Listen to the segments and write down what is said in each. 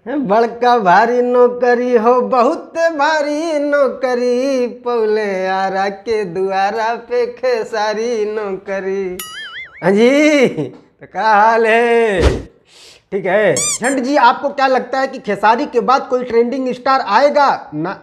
बड़का भारी नौकरी हो, बहुत भारी नौकरी, पौले आरा के दुआरा पे खेसारी नौकरी। हाँ जी, तो क्या हाल है? ठीक है। झंड जी, आपको क्या लगता है कि खेसारी के बाद कोई ट्रेंडिंग स्टार आएगा? ना,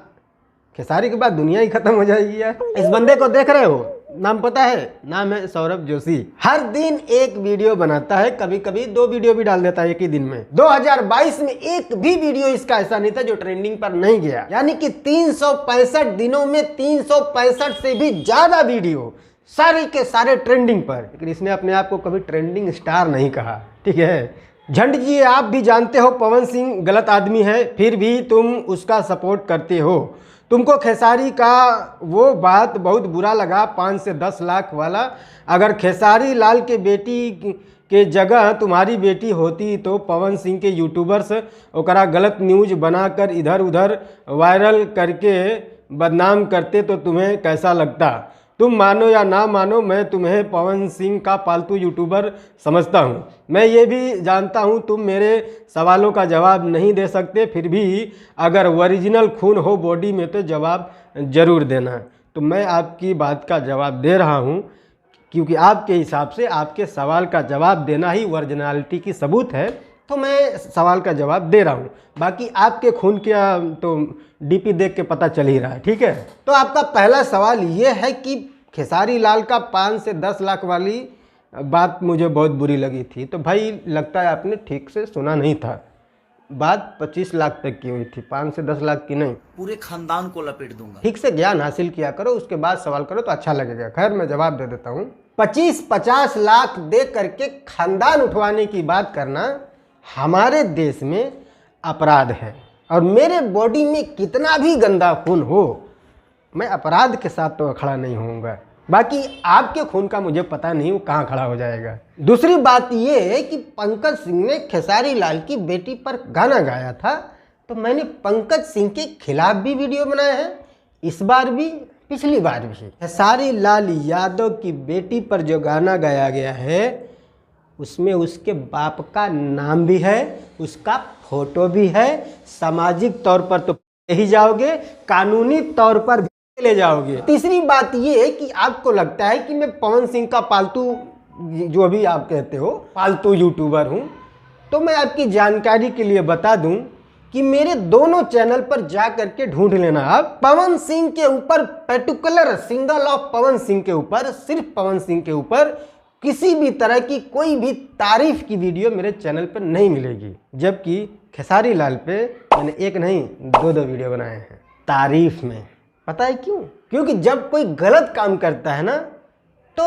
खेसारी के बाद दुनिया ही खत्म हो जाएगी यार। इस बंदे को देख रहे हो, नाम पता है? नाम है सौरभ जोशी। हर दिन एक वीडियो बनाता है, कभी कभी 2 वीडियो भी डाल देता है एक ही दिन में। 2022 में एक भी वीडियो इसका ऐसा नहीं था जो ट्रेंडिंग पर नहीं गया, यानी कि 365 दिनों में 365 से भी ज्यादा वीडियो सारे के सारे ट्रेंडिंग पर। लेकिन इसने अपने आप को कभी ट्रेंडिंग स्टार नहीं कहा। ठीक है झंड जी, आप भी जानते हो पवन सिंह गलत आदमी है, फिर भी तुम उसका सपोर्ट करते हो। तुमको खेसारी का वो बात बहुत बुरा लगा, 5 से 10 लाख वाला। अगर खेसारी लाल के बेटी के जगह तुम्हारी बेटी होती तो पवन सिंह के यूट्यूबर्स ओकरा गलत न्यूज बनाकर इधर उधर वायरल करके बदनाम करते तो तुम्हें कैसा लगता? तुम मानो या ना मानो, मैं तुम्हें पवन सिंह का पालतू यूट्यूबर समझता हूँ। मैं ये भी जानता हूँ तुम मेरे सवालों का जवाब नहीं दे सकते, फिर भी अगर ओरिजिनल खून हो बॉडी में तो जवाब ज़रूर देना। तो मैं आपकी बात का जवाब दे रहा हूँ, क्योंकि आपके हिसाब से आपके सवाल का जवाब देना ही ओरिजिनलिटी की सबूत है, तो मैं सवाल का जवाब दे रहा हूँ। बाकी आपके खून का तो डीपी देख के पता चल ही रहा है। ठीक है, तो आपका पहला सवाल ये है कि खेसारी लाल का 5 से 10 लाख वाली बात मुझे बहुत बुरी लगी थी। तो भाई लगता है आपने ठीक से सुना नहीं था। बात 25 लाख तक की हुई थी, 5 से 10 लाख की नहीं। पूरे खानदान को लपेट दूंगा। ठीक से ज्ञान हासिल किया करो, उसके बाद सवाल करो तो अच्छा लगेगा। खैर मैं जवाब दे देता हूँ। 25-50 लाख दे करके खानदान उठवाने की बात करना हमारे देश में अपराध है, और मेरे बॉडी में कितना भी गंदा खून हो, मैं अपराध के साथ तो खड़ा नहीं होऊंगा। बाकी आपके खून का मुझे पता नहीं वो कहाँ खड़ा हो जाएगा। दूसरी बात ये है कि पंकज सिंह ने खेसारी लाल की बेटी पर गाना गाया था, तो मैंने पंकज सिंह के खिलाफ भी वीडियो बनाया है, इस बार भी पिछली बार भी। खेसारी लाल यादव की बेटी पर जो गाना गाया गया है उसमें उसके बाप का नाम भी है, उसका फोटो भी है। सामाजिक तौर पर तो ही जाओगे, कानूनी तौर पर भी ले जाओगे। तीसरी बात ये है कि आपको लगता है कि मैं पवन सिंह का पालतू, जो अभी आप कहते हो पालतू यूट्यूबर हूँ, तो मैं आपकी जानकारी के लिए बता दूं कि मेरे दोनों चैनल पर जा करके ढूंढ लेना आप। पवन सिंह के ऊपर particular single of Pawan Singh के ऊपर, सिर्फ पवन सिंह के ऊपर किसी भी तरह की कोई भी तारीफ की वीडियो मेरे चैनल पर नहीं मिलेगी। जबकि खेसारी लाल पे मैंने एक नहीं 2 वीडियो बनाए हैं तारीफ में। पता है क्यों? क्योंकि जब कोई गलत काम करता है ना तो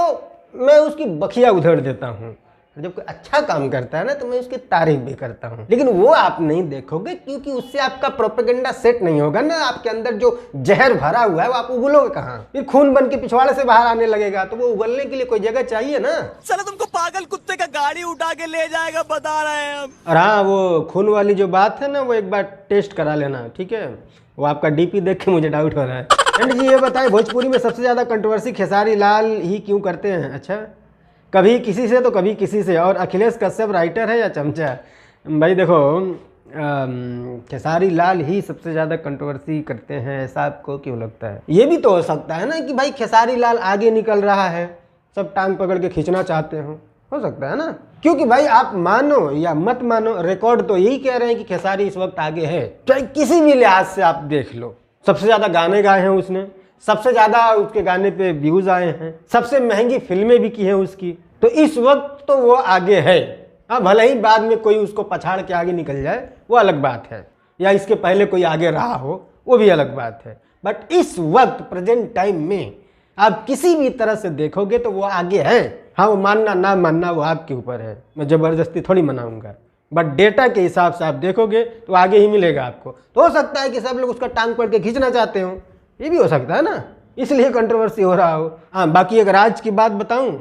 मैं उसकी बखिया उधेड़ देता हूँ, जब कोई अच्छा काम करता है ना तो मैं उसकी तारीफ भी करता हूँ। लेकिन वो आप नहीं देखोगे, क्योंकि उससे आपका प्रोपेगेंडा सेट नहीं होगा ना। आपके अंदर जो जहर भरा हुआ है वो आप उगलोगे कहाँ? फिर खून बन के पिछवाड़े से बाहर आने लगेगा, तो वो उगलने के लिए कोई जगह चाहिए ना। चलो तुमको पागल कुत्ते का गाड़ी उठा के ले जाएगा, बता रहे हैं हम। और हाँ, वो खून वाली जो बात है ना, वो एक बार टेस्ट करा लेना, ठीक है? वो आपका डीपी देख के मुझे डाउट हो रहा है। एंड जी ये बताएं, भोजपुरी में सबसे ज़्यादा कंट्रोवर्सी खेसारी लाल ही क्यों करते हैं? अच्छा, कभी किसी से तो कभी किसी से। और अखिलेश कश्यप राइटर है या चमचा? भाई देखो, खेसारी लाल ही सबसे ज़्यादा कंट्रोवर्सी करते हैं, ऐसा आपको क्यों लगता है? ये भी तो हो सकता है ना कि भाई खेसारी लाल आगे निकल रहा है, सब टांग पकड़ के खींचना चाहते हो सकता है ना। क्योंकि भाई आप मानो या मत मानो, रिकॉर्ड तो यही कह रहे हैं कि खेसारी इस वक्त आगे है, चाहे किसी भी लिहाज से आप देख लो। सबसे ज़्यादा गाने गाए हैं उसने, सबसे ज़्यादा उसके गाने पे व्यूज़ आए हैं, सबसे महंगी फिल्में भी की हैं उसकी, तो इस वक्त तो वो आगे है। हाँ, भले ही बाद में कोई उसको पछाड़ के आगे निकल जाए, वो अलग बात है, या इसके पहले कोई आगे रहा हो, वो भी अलग बात है। बट इस वक्त प्रेजेंट टाइम में आप किसी भी तरह से देखोगे तो वो आगे है। हाँ, वो मानना ना मानना वो आपके ऊपर है, मैं ज़बरदस्ती थोड़ी मनाऊंगा। बट डेटा के हिसाब से आप देखोगे तो आगे ही मिलेगा आपको। तो हो सकता है कि सब लोग उसका टांग पकड़ के खींचना चाहते हो, ये भी हो सकता है ना, इसलिए कंट्रोवर्सी हो रहा हो। हाँ, बाकी अगर आज की बात बताऊं,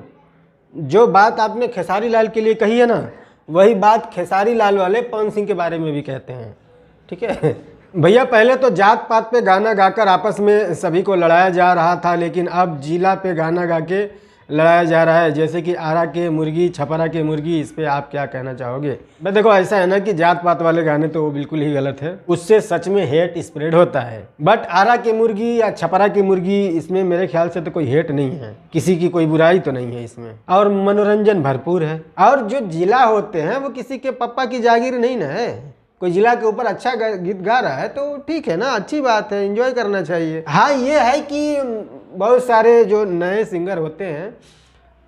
जो बात आपने खेसारी लाल के लिए कही है ना, वही बात खेसारी लाल वाले पवन सिंह के बारे में भी कहते हैं, ठीक है भैया? पहले तो जात पात पे गाना गाकर आपस में सभी को लड़ाया जा रहा था, लेकिन अब जिला पे गाना गा के लड़ाया जा रहा है, जैसे कि आरा के मुर्गी, छपरा के मुर्गी, इस पे आप क्या कहना चाहोगे? मैं देखो ऐसा है ना कि जात पात वाले गाने तो वो बिल्कुल ही गलत है, उससे सच में हेट स्प्रेड होता है। बट आरा के मुर्गी या छपरा की मुर्गी, इसमें मेरे ख्याल से तो कोई हेट नहीं है, किसी की कोई बुराई तो नहीं है इसमें, और मनोरंजन भरपूर है। और जो जिला होते हैं वो किसी के पप्पा की जागीर नहीं ना है। कोई जिला के ऊपर अच्छा गीत गा रहा है तो ठीक है ना, अच्छी बात है, एंजॉय करना चाहिए। हाँ ये है कि बहुत सारे जो नए सिंगर होते हैं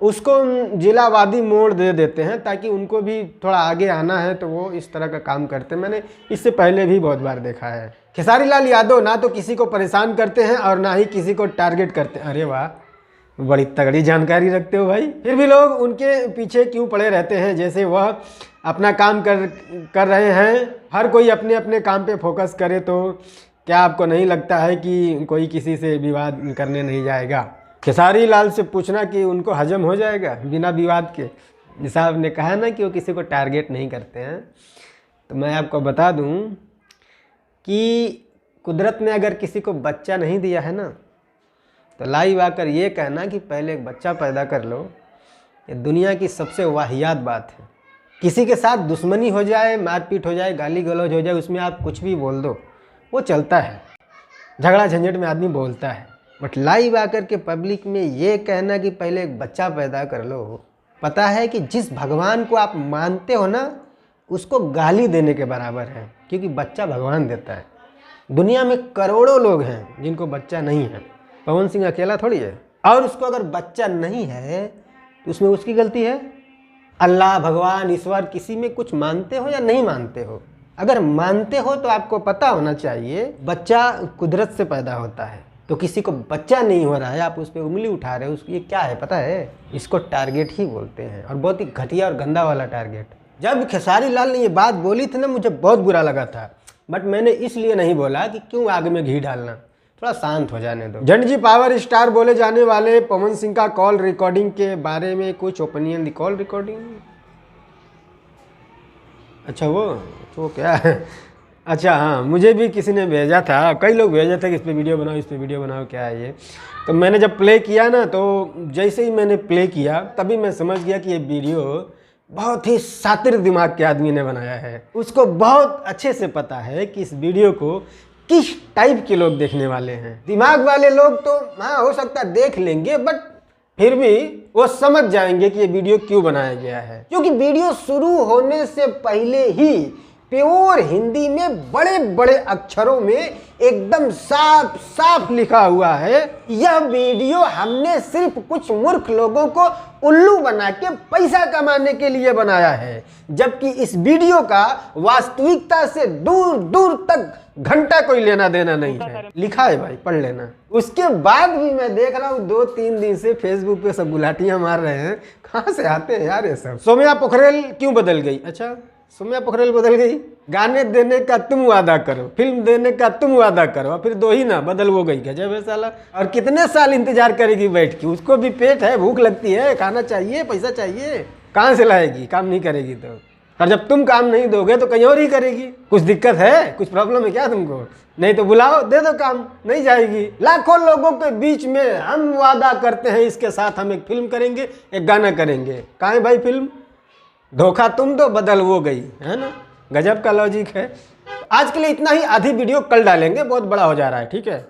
उसको जिलावादी मोड़ दे देते हैं ताकि उनको भी थोड़ा आगे आना है, तो वो इस तरह का काम करते हैं। मैंने इससे पहले भी बहुत बार देखा है। खेसारी लाल यादव ना तो किसी को परेशान करते हैं और ना ही किसी को टारगेट करते हैं। अरे वाह, बड़ी तगड़ी जानकारी रखते हो भाई। फिर भी लोग उनके पीछे क्यों पड़े रहते हैं, जैसे वह अपना काम कर रहे हैं। हर कोई अपने अपने काम पे फोकस करे तो क्या आपको नहीं लगता है कि कोई किसी से विवाद करने नहीं जाएगा? खेसारी लाल से पूछना कि उनको हजम हो जाएगा बिना विवाद के। जैसा आपने कहा ना कि वो किसी को टारगेट नहीं करते हैं, तो मैं आपको बता दूं कि कुदरत ने अगर किसी को बच्चा नहीं दिया है ना, तो लाइव आकर ये कहना कि पहले एक बच्चा पैदा कर लो, ये दुनिया की सबसे वाहियात बात है। किसी के साथ दुश्मनी हो जाए, मारपीट हो जाए, गाली गलौज हो जाए, उसमें आप कुछ भी बोल दो, वो चलता है, झगड़ा झंझट में आदमी बोलता है। बट लाइव आकर के पब्लिक में ये कहना कि पहले एक बच्चा पैदा कर लो, पता है कि जिस भगवान को आप मानते हो ना, उसको गाली देने के बराबर है, क्योंकि बच्चा भगवान देता है। दुनिया में करोड़ों लोग हैं जिनको बच्चा नहीं है, पवन सिंह अकेला थोड़ी है। और उसको अगर बच्चा नहीं है तो उसमें उसकी गलती है? अल्लाह, भगवान, ईश्वर, किसी में कुछ मानते हो या नहीं मानते हो? अगर मानते हो तो आपको पता होना चाहिए बच्चा कुदरत से पैदा होता है। तो किसी को बच्चा नहीं हो रहा है, आप उस पर उंगली उठा रहे हो, उसको ये क्या है पता है? इसको टारगेट ही बोलते हैं, और बहुत ही घटिया और गंदा वाला टारगेट। जब खेसारी लाल ने ये बात बोली थी ना, मुझे बहुत बुरा लगा था, बट मैंने इसलिए नहीं बोला कि क्यों आग में घी डालना, थोड़ा शांत हो जाने दो। जंड जी पावर स्टार बोले जाने वाले पवन सिंह का कॉल रिकॉर्डिंग के बारे में कुछ ओपिनियन दी। कॉल रिकॉर्डिंग, अच्छा वो क्या है? अच्छा हाँ, मुझे भी किसी ने भेजा था, कई लोग भेजा था कि इस पर वीडियो बनाओ, इस पर वीडियो बनाओ, क्या है ये। तो मैंने जब प्ले किया ना, तो जैसे ही मैंने प्ले किया तभी मैं समझ गया कि ये वीडियो बहुत ही शातिर दिमाग के आदमी ने बनाया है। उसको बहुत अच्छे से पता है कि इस वीडियो को किस टाइप के लोग देखने वाले हैं। दिमाग वाले लोग तो हाँ हो सकता है देख लेंगे, बट फिर भी वो समझ जाएंगे कि ये वीडियो क्यों बनाया गया है, क्योंकि वीडियो शुरू होने से पहले ही प्योर हिंदी में बड़े बड़े अक्षरों में एकदम साफ साफ लिखा हुआ है, यह वीडियो हमने सिर्फ कुछ मूर्ख लोगों को उल्लू बना के पैसा कमाने के लिए बनाया है, जबकि इस वीडियो का वास्तविकता से दूर दूर तक घंटा कोई लेना देना नहीं है। लिखा है भाई, पढ़ लेना। उसके बाद भी मैं देख रहा हूँ 2-3 दिन से फेसबुक पे सब गुलाटियां मार रहे हैं, कहाँ से आते हैं यार ये सब। सौम्या पोखरेल क्यों बदल गई? अच्छा, सौम्या पोखरेल बदल गई? गाने देने का तुम वादा करो, फिल्म देने का तुम वादा करो, फिर दो ही ना, बदल वो गई। गजब है साला। और कितने साल इंतजार करेगी बैठ के? उसको भी पेट है, भूख लगती है, खाना चाहिए, पैसा चाहिए, कहाँ से लाएगी? काम नहीं करेगी तो। और जब तुम काम नहीं दोगे तो कहीं और ही करेगी। कुछ दिक्कत है, कुछ प्रॉब्लम है क्या तुमको? नहीं तो बुलाओ, दे दो काम, नहीं जाएगी। लाखों लोगों के बीच में हम वादा करते हैं इसके साथ हम एक फिल्म करेंगे, एक गाना करेंगे। कहाँ है भाई फिल्म? धोखा तुम दो, बदल वो गई, है ना? गजब का लॉजिक है। आज के लिए इतना ही, आधी वीडियो कल डालेंगे, बहुत बड़ा हो जा रहा है, ठीक है।